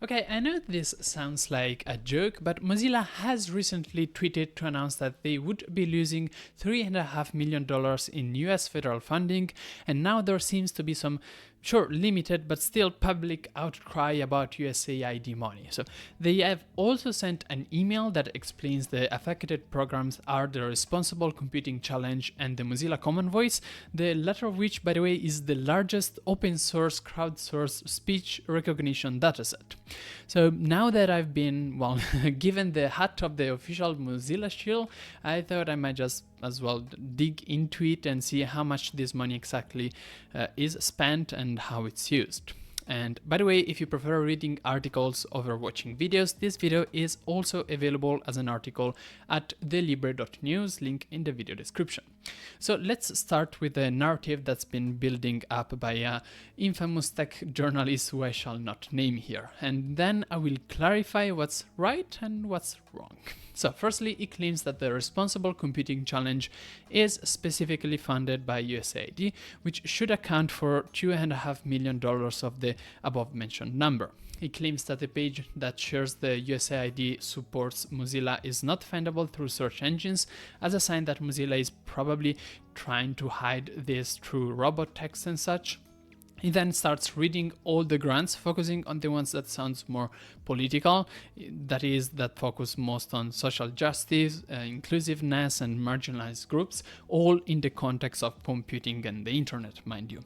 Okay, I know this sounds like a joke, but Mozilla has recently tweeted to announce that they would be losing $3.5 million in US federal funding, and now there seems to be some, sure, limited but still public outcry about USAID money. So they have also sent an email that explains the affected programs are the Responsible Computing Challenge and the Mozilla Common Voice, the latter of which, by the way, is the largest open source crowdsourced speech recognition dataset. So now that I've been, well, given the hat of the official Mozilla shield, I thought I might just as well dig into it and see how much this money exactly is spent and how it's used. And by the way, if you prefer reading articles over watching videos, this video is also available as an article at thelibre.news, link in the video description. So let's start with the narrative that's been building up by an infamous tech journalist who I shall not name here, and then I will clarify what's right and what's wrong. So firstly, it claims that the Responsible Computing Challenge is specifically funded by USAID, which should account for $2.5 million of the above-mentioned number. It claims that the page that shares the USAID supports Mozilla is not findable through search engines, as a sign that Mozilla is probably trying to hide this through robot text and such. He then starts reading all the grants, focusing on the ones that sounds more political, that focus most on social justice, inclusiveness, and marginalized groups, all in the context of computing and the internet, mind you.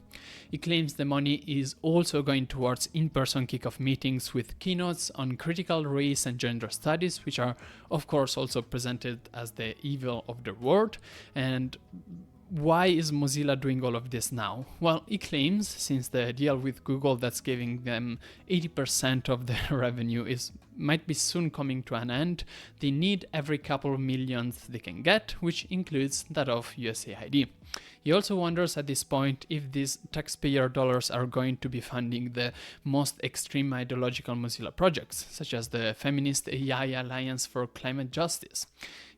He claims the money is also going towards in-person kickoff meetings with keynotes on critical race and gender studies, which are, of course, also presented as the evil of the world. And why is Mozilla doing all of this now? Well, it claims, since the deal with Google that's giving them 80% of their revenue might be soon coming to an end, they need every couple of millions they can get, which includes that of USAID. He also wonders at this point if these taxpayer dollars are going to be funding the most extreme ideological Mozilla projects, such as the Feminist AI Alliance for Climate Justice.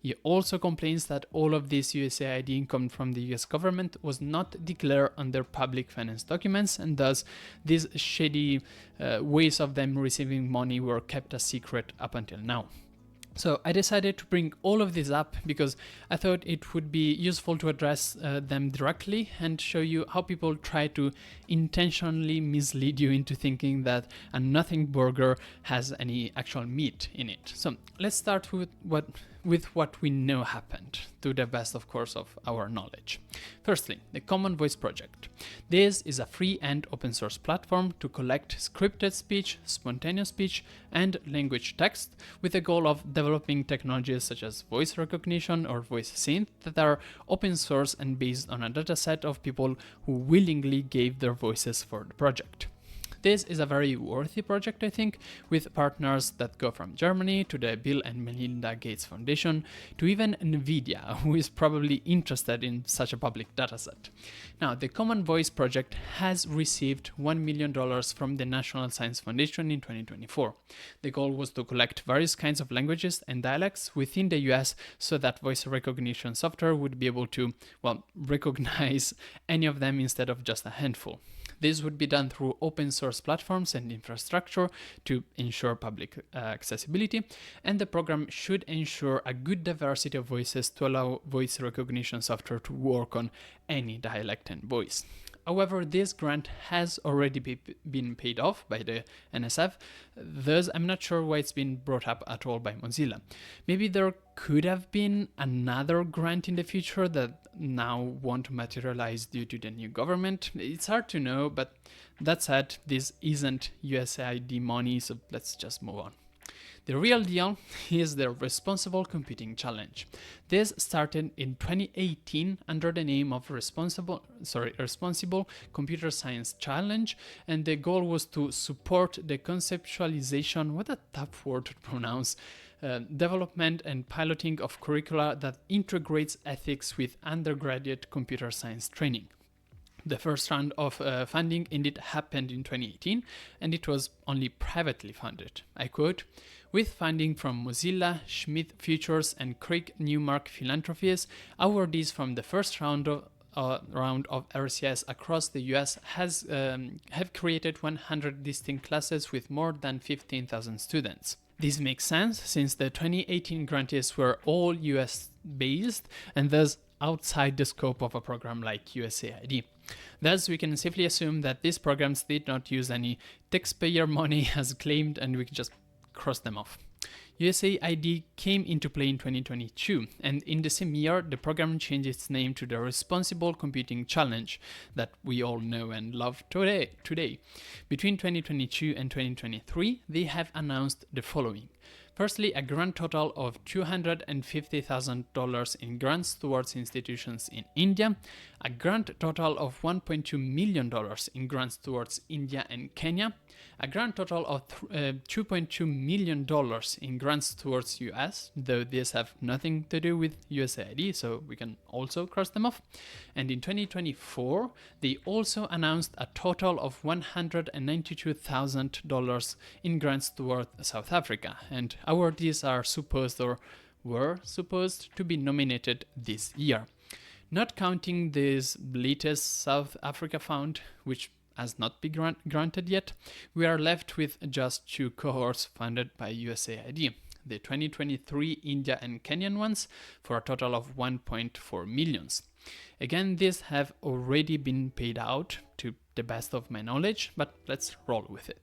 He also complains that all of this USAID income from the US government was not declared on their public finance documents, and thus these shady ways of them receiving money were kept a secret up until now. So I decided to bring all of this up because I thought it would be useful to address them directly and show you how people try to intentionally mislead you into thinking that a nothing burger has any actual meat in it. So let's start with what we know happened, to the best, of course, of our knowledge. Firstly, the Common Voice project. This is a free and open source platform to collect scripted speech, spontaneous speech, and language text with the goal of developing technologies such as voice recognition or voice synth that are open source and based on a dataset of people who willingly gave their voices for the project. This is a very worthy project, I think, with partners that go from Germany to the Bill and Melinda Gates Foundation to even Nvidia, who is probably interested in such a public dataset. Now, the Common Voice project has received $1 million from the National Science Foundation in 2024. The goal was to collect various kinds of languages and dialects within the US so that voice recognition software would be able to, recognize any of them instead of just a handful. This would be done through open source platforms and infrastructure to ensure public accessibility, and the program should ensure a good diversity of voices to allow voice recognition software to work on any dialect and voice. However, this grant has already been paid off by the NSF, thus I'm not sure why it's been brought up at all by Mozilla. Maybe there could have been another grant in the future that now won't materialize due to the new government. It's hard to know, but that said, this isn't USAID money, so let's just move on. The real deal is the Responsible Computing Challenge. This started in 2018 under the name of Responsible Computer Science Challenge, and the goal was to support the conceptualization, what a tough word to pronounce, development and piloting of curricula that integrates ethics with undergraduate computer science training. The first round of funding indeed happened in 2018, and it was only privately funded. I quote, "With funding from Mozilla, Schmidt Futures, and Craig Newmark Philanthropies, awardees from the first round round of RCS across the US have created 100 distinct classes with more than 15,000 students. This makes sense since the 2018 grantees were all US based and thus outside the scope of a program like USAID. Thus, we can safely assume that these programs did not use any taxpayer money as claimed, and we can just cross them off. USAID came into play in 2022, and in the same year, the program changed its name to the Responsible Computing Challenge that we all know and love today. Between 2022 and 2023, they have announced the following. Firstly, a grand total of $250,000 in grants towards institutions in India, a grand total of $1.2 million in grants towards India and Kenya, a grand total of $2.2 million in grants towards US, though these have nothing to do with USAID, so we can also cross them off. And in 2024, they also announced a total of $192,000 in grants toward South Africa, and awardees are supposed or were supposed to be nominated this year. Not counting this latest South Africa fund, which has not been granted yet, we are left with just two cohorts funded by USAID, the 2023 India and Kenyan ones, for a total of 1.4 million. Again, these have already been paid out to the best of my knowledge, but let's roll with it.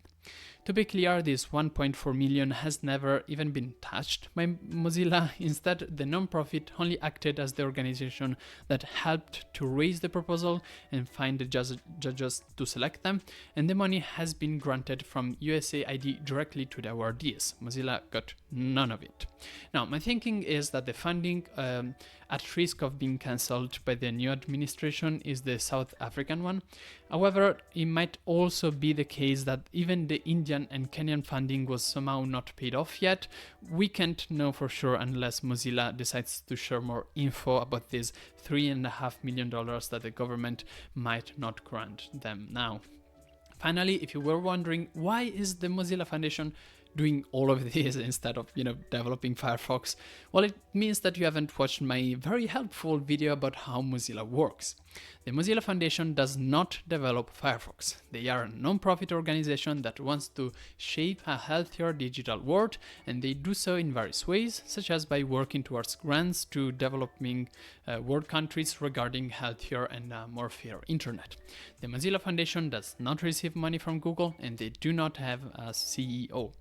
To be clear, this 1.4 million has never even been touched by Mozilla. Instead, the non-profit only acted as the organization that helped to raise the proposal and find the judges to select them, and the money has been granted from USAID directly to the awardees. Mozilla got none of it. Now, my thinking is that the funding at risk of being cancelled by the new administration is the South African one. However, it might also be the case that even the Indian and Kenyan funding was somehow not paid off yet. We can't know for sure unless Mozilla decides to share more info about this $3.5 million that the government might not grant them now. Finally, if you were wondering why is the Mozilla Foundation doing all of this instead of, developing Firefox, well, it means that you haven't watched my very helpful video about how Mozilla works. The Mozilla Foundation does not develop Firefox. They are a non-profit organization that wants to shape a healthier digital world, and they do so in various ways, such as by working towards grants to developing world countries regarding healthier and more fair internet. The Mozilla Foundation does not receive money from Google, and they do not have a CEO.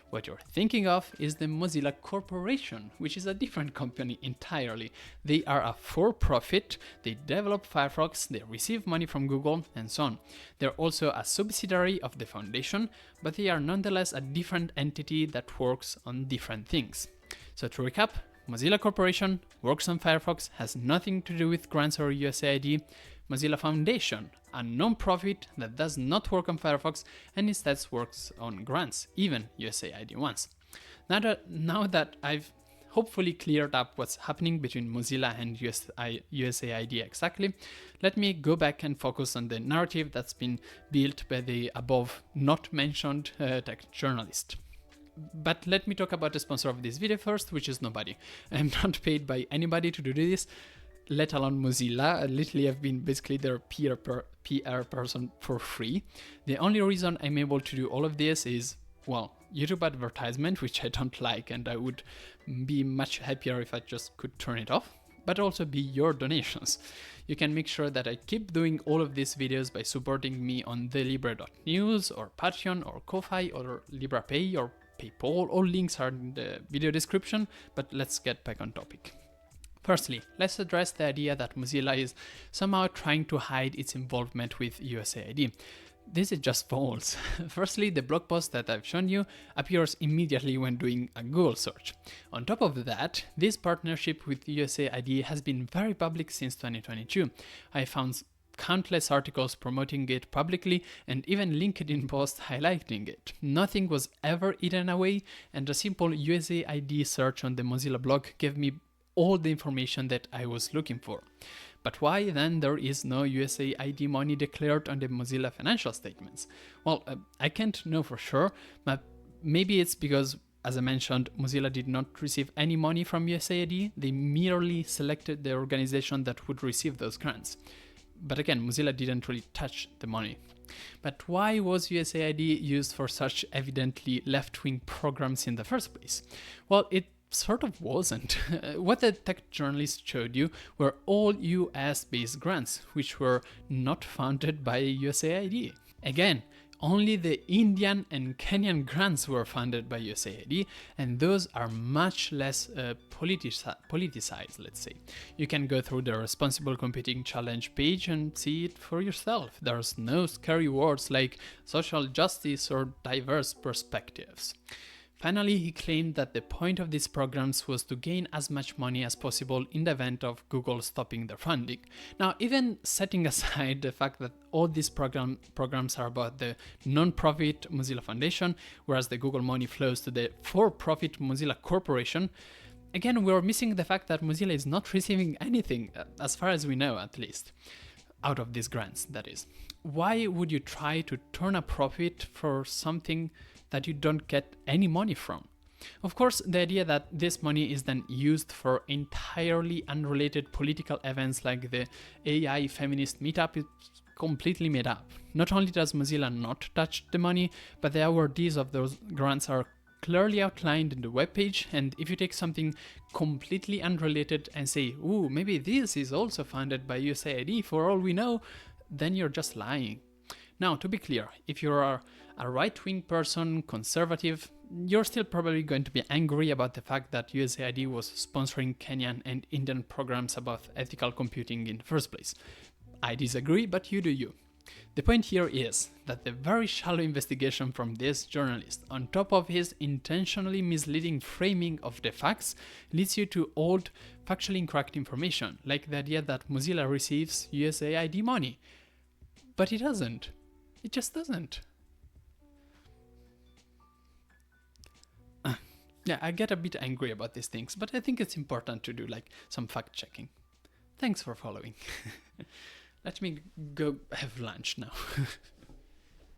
What you're thinking of is the Mozilla Corporation, which is a different company entirely. They are a for-profit, they develop Firefox, they receive money from Google, and so on. They're also a subsidiary of the foundation, but they are nonetheless a different entity that works on different things. So to recap, Mozilla Corporation works on Firefox, has nothing to do with grants or USAID. Mozilla Foundation, a non-profit that does not work on Firefox and instead works on grants, even USAID ones. Now that I've hopefully cleared up what's happening between Mozilla and USAID exactly, let me go back and focus on the narrative that's been built by the above not mentioned tech journalist. But let me talk about the sponsor of this video first, which is nobody. I'm not paid by anybody to do this, let alone Mozilla. Literally, I've been basically their PR person for free. The only reason I'm able to do all of this is, well, YouTube advertisement, which I don't like, and I would be much happier if I just could turn it off, but also be your donations. You can make sure that I keep doing all of these videos by supporting me on thelibre.news or Patreon or Ko-Fi or LibraPay or PayPal. All links are in the video description, but let's get back on topic. Firstly, let's address the idea that Mozilla is somehow trying to hide its involvement with USAID. This is just false. Firstly, the blog post that I've shown you appears immediately when doing a Google search. On top of that, this partnership with USAID has been very public since 2022. I found countless articles promoting it publicly and even LinkedIn posts highlighting it. Nothing was ever hidden away, and a simple USAID search on the Mozilla blog gave me all the information that I was looking for. But why then there is no USAID money declared on the Mozilla financial statements? Well, I can't know for sure, but maybe it's because as I mentioned, Mozilla did not receive any money from USAID. They merely selected the organization that would receive those grants. But again, Mozilla didn't really touch the money. But why was USAID used for such evidently left-wing programs in the first place? Well, it sort of wasn't. What the tech journalist showed you were all US-based grants, which were not funded by USAID. Again, only the Indian and Kenyan grants were funded by USAID, and those are much less politicized, let's say. You can go through the Responsible Computing Challenge page and see it for yourself. There's no scary words like social justice or diverse perspectives. Finally, he claimed that the point of these programs was to gain as much money as possible in the event of Google stopping their funding. Now, even setting aside the fact that all these programs are about the non-profit Mozilla Foundation, whereas the Google money flows to the for-profit Mozilla Corporation, again, we're missing the fact that Mozilla is not receiving anything, as far as we know at least, out of these grants, that is. Why would you try to turn a profit for something that you don't get any money from? Of course, the idea that this money is then used for entirely unrelated political events like the AI feminist meetup is completely made up. Not only does Mozilla not touch the money, but the awardees of those grants are clearly outlined in the webpage, and if you take something completely unrelated and say, ooh, maybe this is also funded by USAID for all we know, then you're just lying. Now, to be clear, if you are a right-wing person, conservative, you're still probably going to be angry about the fact that USAID was sponsoring Kenyan and Indian programs about ethical computing in the first place. I disagree, but you do you. The point here is that the very shallow investigation from this journalist, on top of his intentionally misleading framing of the facts, leads you to old, factually incorrect information, like the idea that Mozilla receives USAID money. But it doesn't. It just doesn't. Yeah, I get a bit angry about these things, but I think it's important to do like some fact checking. Thanks for following. Let me go have lunch now.